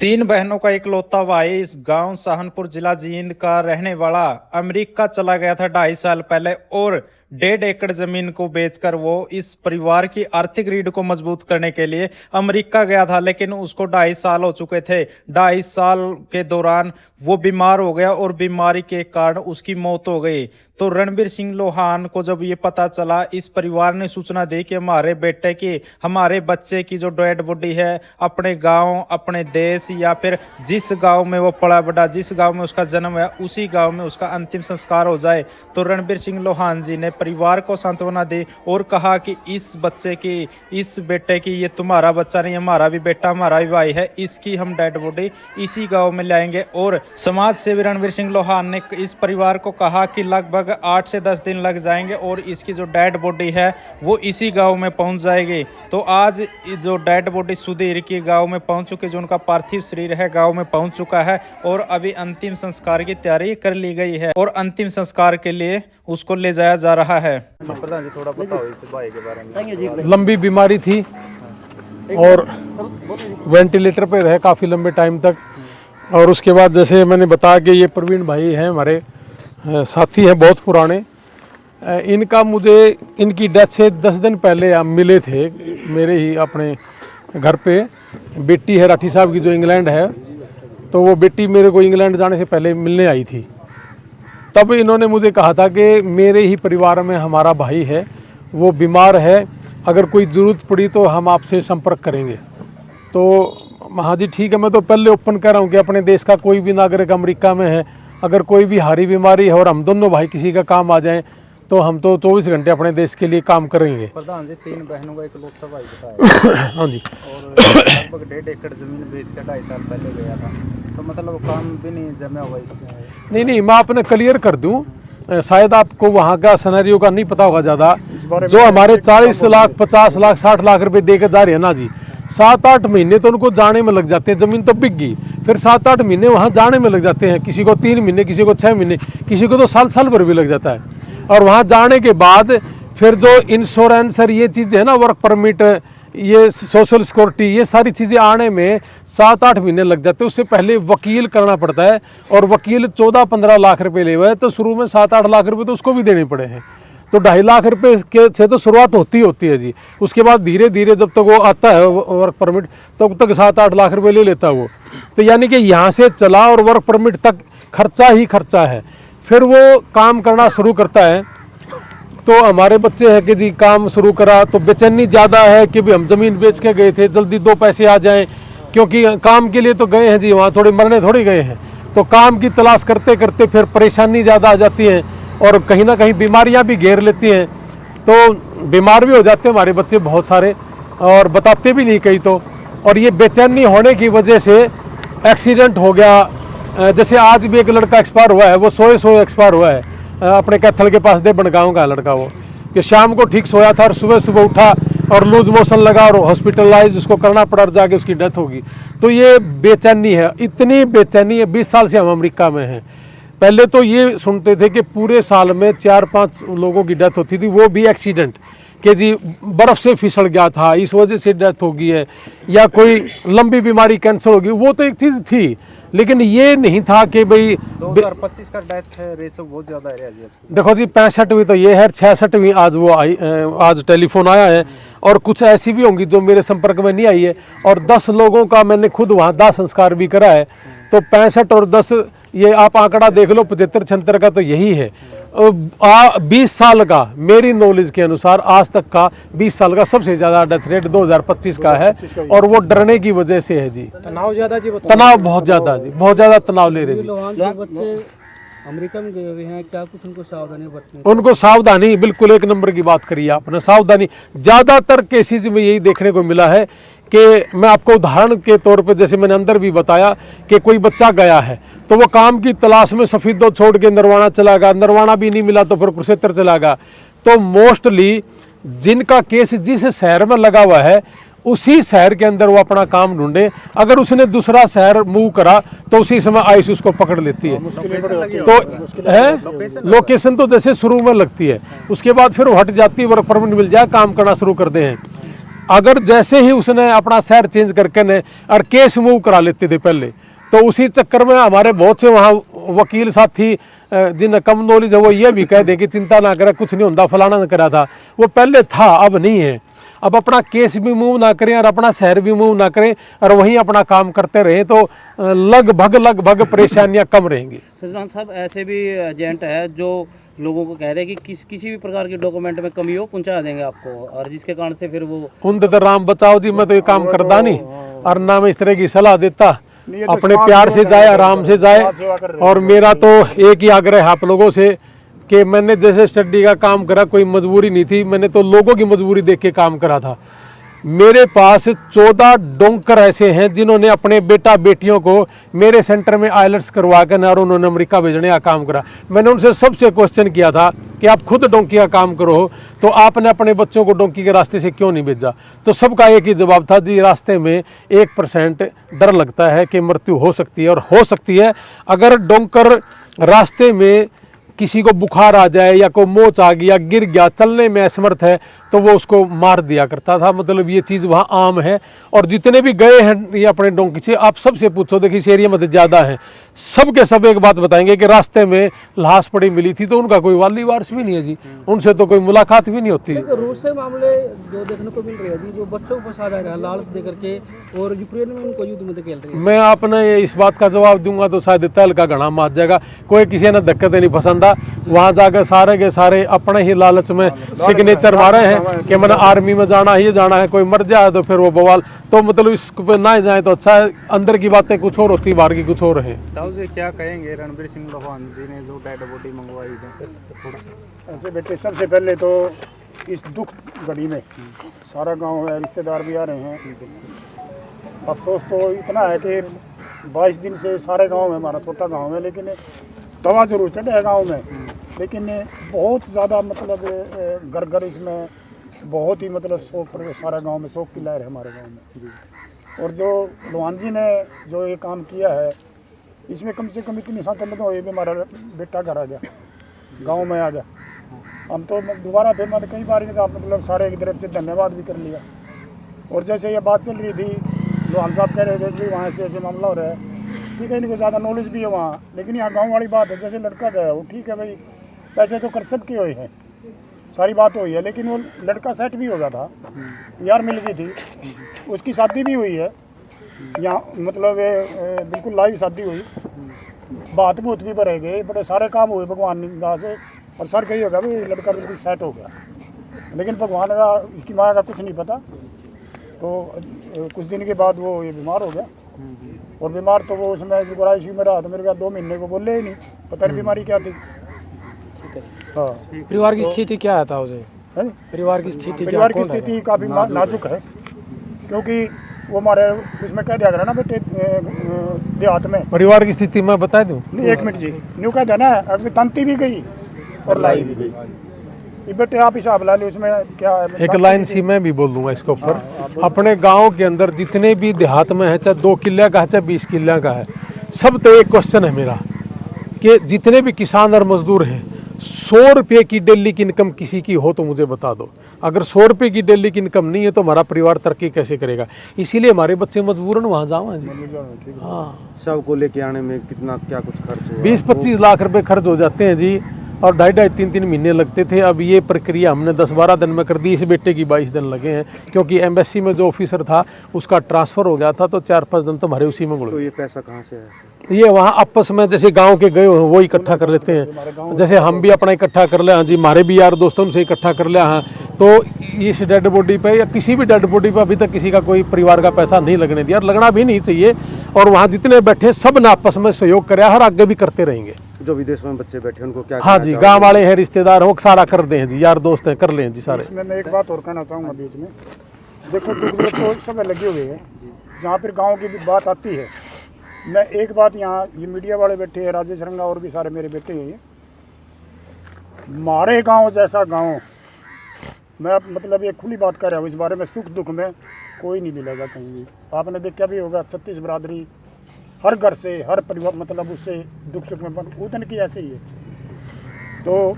तीन बहनों का इकलौता भाई इस गांव सहारनपुर जिला जींद का रहने वाला अमेरिका चला गया था 2.5 साल पहले और 1.5 एकड़ जमीन को बेचकर वो इस परिवार की आर्थिक रीढ़ को मजबूत करने के लिए अमेरिका गया था। लेकिन उसको 2.5 साल हो चुके थे। 2.5 साल के दौरान वो बीमार हो गया और बीमारी के कारण उसकी मौत हो गई। तो रणबीर सिंह लोहान को जब ये पता चला, इस परिवार ने सूचना दी कि हमारे बेटे की, हमारे बच्चे की जो डेड बॉडी है अपने गांव, अपने देश या फिर जिस गांव में वो पला बड़ा, जिस गांव में उसका जन्म है, उसी गांव में उसका अंतिम संस्कार हो जाए। तो रणबीर सिंह लोहान जी ने परिवार को सांत्वना दी और कहा कि इस बच्चे की, इस बेटे की, ये तुम्हारा बच्चा नहीं, हमारा भी बेटा, हमारा भी भाई है, इसकी हम डेड बॉडी इसी गाँव में लाएंगे। और समाज सेवी रणबीर सिंह लोहान ने इस परिवार को कहा कि लगभग 8 से 10 दिन लग जाएंगे और इसकी जो डेड बॉडी है वो इसी गांव में पहुंच जाएगी। तो आज जो डेड बॉडी सुधीर की गांव में पहुंच चुकी, जो उनका पार्थिव शरीर है गांव में पहुंच चुका है और अभी अंतिम संस्कार की तैयारी कर ली गई है और अंतिम संस्कार के लिए उसको ले जाया जा रहा है। प्रधान जी थोड़ा बताओ इस भाई के बारे में। लंबी बीमारी थी और वेंटिलेटर पे रहे काफ़ी लंबे टाइम तक। और उसके बाद जैसे मैंने बताया कि ये प्रवीण भाई हैं, हमारे साथी हैं बहुत पुराने। इनका मुझे इनकी डेथ से 10 दिन पहले हम मिले थे मेरे ही अपने घर पे। बेटी है राठी साहब की जो इंग्लैंड है, तो वो बेटी मेरे को इंग्लैंड जाने से पहले मिलने आई थी। तब इन्होंने मुझे कहा था कि मेरे ही परिवार में हमारा भाई है, वो बीमार है, अगर कोई ज़रूरत पड़ी तो हम आपसे संपर्क करेंगे। तो हाँ जी ठीक है। मैं तो पहले ओपन कर रहा हूँ कि अपने देश का कोई भी नागरिक अमेरिका में है, अगर कोई भी हारी बीमारी है और हम दोनों भाई किसी का काम आ जाएं तो हम तो 24 घंटे अपने देश के लिए काम करेंगे। प्रधान जी 3 बहनों का इकलौता भाई बताया। हाँ जी। और लगभग 1.5 एकड़ जमीन बेच कर 2.5 साल पहले गया था, तो मतलब काम भी नहीं जमा हुआ इसमें। नहीं, मैं आपने क्लियर कर दूँ, शायद आपको वहाँ का सिनेरियो का नहीं पता होगा ज़्यादा। जो हमारे 40 लाख 50 लाख 60 लाख रुपए दे के जा रहे हैं ना जी, 7-8 महीने तो उनको जाने में लग जाते हैं। ज़मीन तो बिक गई, फिर 7-8 महीने वहाँ जाने में लग जाते हैं। किसी को 3 महीने, किसी को 6 महीने, किसी को तो साल भर भी लग जाता है। और वहाँ जाने के बाद फिर जो इंश्योरेंस और ये चीज़ें है ना, वर्क परमिट, ये सोशल सिक्योरिटी, ये सारी चीज़ें आने में 7-8 महीने लग जाते हैं। उससे पहले वकील करना पड़ता है और वकील 14-15 लाख रुपए ले हुए है, तो शुरू में 7-8 लाख रुपए तो उसको भी देने पड़े हैं। तो 2.5 लाख रुपए के से तो शुरुआत होती है जी। उसके बाद धीरे धीरे जब तक वो आता है वर्क परमिट, तब तक 7-8 लाख रुपए ले लेता है वो। तो यानी कि यहाँ से चला और वर्क परमिट तक खर्चा ही खर्चा है। फिर वो काम करना शुरू करता है। तो हमारे बच्चे हैं कि जी काम शुरू करा तो बेचैनी ज़्यादा है कि भी हम ज़मीन बेच के गए थे, जल्दी 2 पैसे आ जाएं, क्योंकि काम के लिए तो गए हैं जी, वहाँ थोड़े मरने थोड़ी गए हैं। तो काम की तलाश करते करते फिर परेशानी ज़्यादा आ जाती है और कहीं ना कहीं बीमारियां भी घेर लेती हैं। तो बीमार भी हो जाते हैं हमारे बच्चे बहुत सारे और बताते भी नहीं कई तो। और ये बेचैनी होने की वजह से एक्सीडेंट हो गया। जैसे आज भी एक लड़का एक्सपायर हुआ है, वो सोए एक्सपायर हुआ है, अपने कैथल के पास दे बनगांव का लड़का। वो कि शाम को ठीक सोया था और सुबह उठा और लूज मोशन लगा और हॉस्पिटलाइज उसको करना पड़ा और जाके उसकी डेथ होगी। तो ये बेचैनी है, इतनी बेचैनी है। 20 साल से हम अमेरिका में हैं। पहले तो ये सुनते थे कि पूरे साल में 4-5 लोगों की डेथ होती थी, वो भी एक्सीडेंट कि जी बर्फ़ से फिसल गया था, इस वजह से डेथ हो गई है, या कोई लंबी बीमारी कैंसर हो गई। वो तो एक चीज़ थी, लेकिन ये नहीं था कि भाई 2025 का डेथ रेशो बहुत ज़्यादा है जी। देखो जी 65वीं तो ये है, 66वीं आज वो आई, आज टेलीफोन आया है। और कुछ ऐसी भी होंगी जो मेरे संपर्क में नहीं आई है। और 10 लोगों का मैंने खुद वहाँ दाह संस्कार भी करा है। तो 65 और 10, ये आप आंकड़ा देख लो, 75-76 का तो यही है। 20 साल का मेरी नॉलेज के अनुसार आज तक का 20 साल का सबसे ज़्यादा डेथ रेट 2025 का है। और वो डरने की वजह से है जी। तनाव ज़्यादा जी, तनाव बहुत ज़्यादा जी, बहुत ज़्यादा तनाव ले रहे जी। बच्चे अमेरिका में गए हुए हैं, क्या कुछ उनको सावधानी बरतनी? उनको सावधानी, बिल्कुल एक नंबर की बात करी आपने, सावधानी। ज़्यादातर केसेज में यही देखने को मिला है कि मैं आपको उदाहरण के तौर पे, जैसे मैंने अंदर भी बताया कि कोई बच्चा गया है तो वो काम की तलाश में सफीदो छोड़ के नरवाना चला गया, नरवाना भी नहीं मिला तो फिर कुरुक्षेत्र चला गया। तो मोस्टली जिनका केस जिस शहर में लगा हुआ है उसी शहर के अंदर वो अपना काम ढूंढे। अगर उसने दूसरा शहर मूव करा तो उसी समय आइस उसको पकड़ लेती है। तो है लोकेशन तो जैसे शुरू में लगती है, उसके बाद फिर हट जाती है, वर्क परमिट मिल जाए, काम करना शुरू करते हैं। अगर जैसे ही उसने अपना शहर चेंज करके ने और केस मूव करा लेते थे पहले, तो उसी चक्कर में हमारे बहुत से वहाँ वकील साथी जिन्हें कम नॉलेज है वो ये भी कह दे कि चिंता ना करे, कुछ नहीं होता, फलाना ने करा था। वो पहले था, अब नहीं है। अब अपना केस भी मूव ना करें और अपना शहर भी मूव ना करें और वहीं अपना काम करते रहें तो लगभग परेशानियां कम रहेंगी। सजमान साहब, ऐसे भी एजेंट है जो लोगों को कह रहे हैं कि किसी भी प्रकार के डॉक्यूमेंट में कमी हो पहुंचा देंगे आपको, और जिसके कारण से फिर वो उनसे तो राम बचाओ जी, मैं तो ये काम करता नहीं और ना मैं इस तरह की सलाह देता। अपने प्यार से जाए, आराम से जाए। और मेरा तो एक ही आग्रह है आप लोगों से कि मैंने जैसे स्टडी का काम करा, कोई मजबूरी नहीं थी, मैंने तो लोगों की मजबूरी देख के काम करा था। मेरे पास 14 डोंकर ऐसे हैं जिन्होंने अपने बेटा बेटियों को मेरे सेंटर में आइलेट्स करवा कर और उन्होंने अमेरिका भेजने का काम करा। मैंने उनसे सबसे क्वेश्चन किया था कि आप खुद डोंकी का काम करो तो आपने अपने बच्चों को डोंकी के रास्ते से क्यों नहीं भेजा? तो सबका एक ही जवाब था, जी रास्ते में 1% डर लगता है कि मृत्यु हो सकती है। और हो सकती है, अगर डोंकर रास्ते में किसी को बुखार आ जाए या कोई मोच आ गया, गिर गया, चलने में असमर्थ है, तो वो उसको मार दिया करता था। मतलब ये चीज़ वहाँ आम है। और जितने भी गए हैं ये अपने डोंकी से, आप सबसे पूछो, देखिए इस एरिया में तो ज़्यादा है, सब के सब एक बात बताएंगे कि रास्ते में लाश पड़ी मिली थी तो उनका कोई वाली वारिस भी नहीं है जी, उनसे तो कोई मुलाकात भी नहीं होती। रूस से मामले जो देखने को मिल रहे हैं जी, जो बच्चों को फंसा जा रहा है लालच दे करके, और यूक्रेन में उनको युद्ध में धकेल रही है। मैं आपने इस बात का जवाब दूंगा तो शायद तैल का घड़ा मार जाएगा। कोई किसी ने दिक्कत नहीं पसंदा, वहाँ जाकर सारे के सारे अपने ही लालच में सिग्नेचर मारे हैं कि मैंने आर्मी में जाना है, ये जाना है। कोई मर जाए तो फिर वो बवाल। तो मतलब इस पे ना जाए तो अच्छा है। अंदर की बातें कुछ और होती, बाहर की कुछ और है। ताऊ से क्या कहेंगे रणबीर सिंह लोहान जी ने जो डेड बॉडी मंगवाई है? ऐसे बेटे, सबसे पहले तो इस दुख घड़ी में सारा गांव है, रिश्तेदार भी आ रहे हैं। अफसोस तो इतना है कि 22 दिन से सारे गांव में, हमारा छोटा गांव है लेकिन दवा जरूर चढ़े है गांव में, लेकिन बहुत ज़्यादा मतलब घर घर इसमें बहुत ही मतलब शोक, सारा गांव में शोक की लहर है हमारे गांव में। और जो लोहान जी ने जो ये काम किया है, इसमें कम से कम इतनी संख्या तो ये भी हमारा बेटा घर आ गया, गांव में आ गया। हम तो दोबारा फिर मतलब कई बार इनका मतलब सारे की तरफ से धन्यवाद भी कर लिया। और जैसे ये बात चल रही थी, लोहान साहब कह रहे थे कि वहाँ से ऐसे मामला हो रहा है, ठीक है, इनको ज़्यादा नॉलेज भी है वहाँ, लेकिन यहाँ गाँव वाली बात है, जैसे लड़का गया वो ठीक है भाई, पैसे तो कर सबके हुए हैं, सारी बात हुई है, लेकिन वो लड़का सेट भी हो गया था, यार मिल गई थी, उसकी शादी भी हुई है यहाँ, मतलब बिल्कुल लाइव शादी हुई, बात बूत भी भरे गए, बड़े सारे काम हुए भगवान की निगाह से। और सर कही होगा भाई लड़का बिल्कुल सेट हो गया, लेकिन भगवान का, इसकी माँ का कुछ नहीं पता। तो कुछ दिन के बाद वो ये बीमार हो गया, और बीमार तो वो उसमें जो ICU में रहा तो मेरे ख्याल 2 महीने को बोले ही नहीं, पता नहीं बीमारी क्या थी। हाँ, परिवार की स्थिति क्या है ताऊ जी? परिवार की स्थिति काफ़ी नाजुक है, क्योंकि वो हमारे उसमें कह दिया करा ना बेटे, देहात में परिवार की स्थिति मैं बता दूं? नहीं, 1 मिनट जी, न्यू कह दिया ना, अभी तंती भी गई और लाई भी गई। ये बेटे आप हिसाब ला लो, उसमें क्या है। एक लाइन सी मैं भी बोल दूंगा इसके ऊपर। अपने गांव के अंदर जितने भी देहात में है, चाहे 2 किले का है चाहे 20 किले का है, सब तो एक क्वेश्चन है मेरा कि जितने भी किसान और मजदूर हैं, 100 रुपये की डेली की इनकम किसी की हो तो मुझे बता दो। अगर 100 रुपये की डेली की इनकम नहीं है तो हमारा परिवार तरक्की कैसे करेगा? इसीलिए हमारे बच्चे मजबूरन वहाँ जाओ जी। हाँ, शव को लेके आने में कितना क्या कुछ खर्च हुआ? 20-25 लाख रुपए खर्च हो जाते हैं जी, और 2.5-3 महीने लगते थे। अब ये प्रक्रिया हमने 10-12 दिन में कर दी। इस बेटे की 22 दिन लगे हैं, क्योंकि एम्बेसी में जो ऑफिसर था उसका ट्रांसफ़र हो गया था, तो 4-5 दिन तो हमारे उसी में गुड़। तो ये पैसा कहाँ से है? ये वहाँ आपस में जैसे गांव के गए हो वो इकट्ठा कर लेते हैं, जैसे हम भी अपना इकट्ठा कर ले। हाँ जी, हमारे भी यार दोस्तों से इकट्ठा कर लिया। हाँ, तो इस डेड बॉडी पे या किसी भी डेड बॉडी पे अभी तक किसी का कोई परिवार का पैसा नहीं लगने दिया, लगना भी नहीं चाहिए। और वहाँ जितने बैठे सब ने आपस में सहयोग कराया, हर आगे भी करते रहेंगे। जो विदेश में बच्चे बैठे उनको क्या? हाँ जी, गांव वाले हैं, रिश्तेदार हो, सारा कर दें जी, यार दोस्त हैं, कर लें जी सारे। इसमें मैं एक बात और कहना चाहूँगा बीच में, देखो तो सब लगे हुए हैं, जहाँ फिर गाँव की भी बात आती है। मैं एक बात, यहाँ ये मीडिया वाले बैठे हैं, राजेश रंगा और भी सारे मेरे बेटे हैं, हमारे गांव जैसा गांव, मैं मतलब ये खुली बात कर रहा हूँ, इस बारे में सुख दुख में कोई नहीं मिलेगा कहीं भी। आपने देखा भी होगा, 36 बरादरी, हर घर से, हर परिवार, मतलब उससे दुख सुख में उतन की ऐसे ही है। तो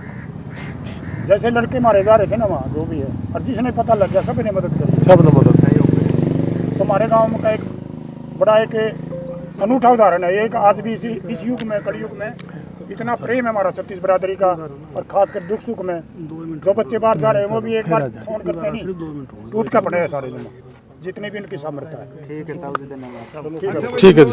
जैसे लड़के मारे जा रहे थे ना वहाँ, जो भी है, और जिसने पता लग गया सब ने मदद कर दी। सब न मदद तो हमारे गांव में का एक बड़ा एक अनूठा उदाहरण है। एक आज भी इस युग में, कलयुग में इतना प्रेम है हमारा छत्तीस बरादरी का, और खासकर दुख सुख में जो बच्चे बाहर जा रहे हैं वो भी एक बार फोन करते नहीं, टूट का पड़े हैं सारे जमा, जितने भी इनकी सामर्थ्य है। ठीक है, ताऊ जी, धन्यवाद। ठीक है। ठीक है जी।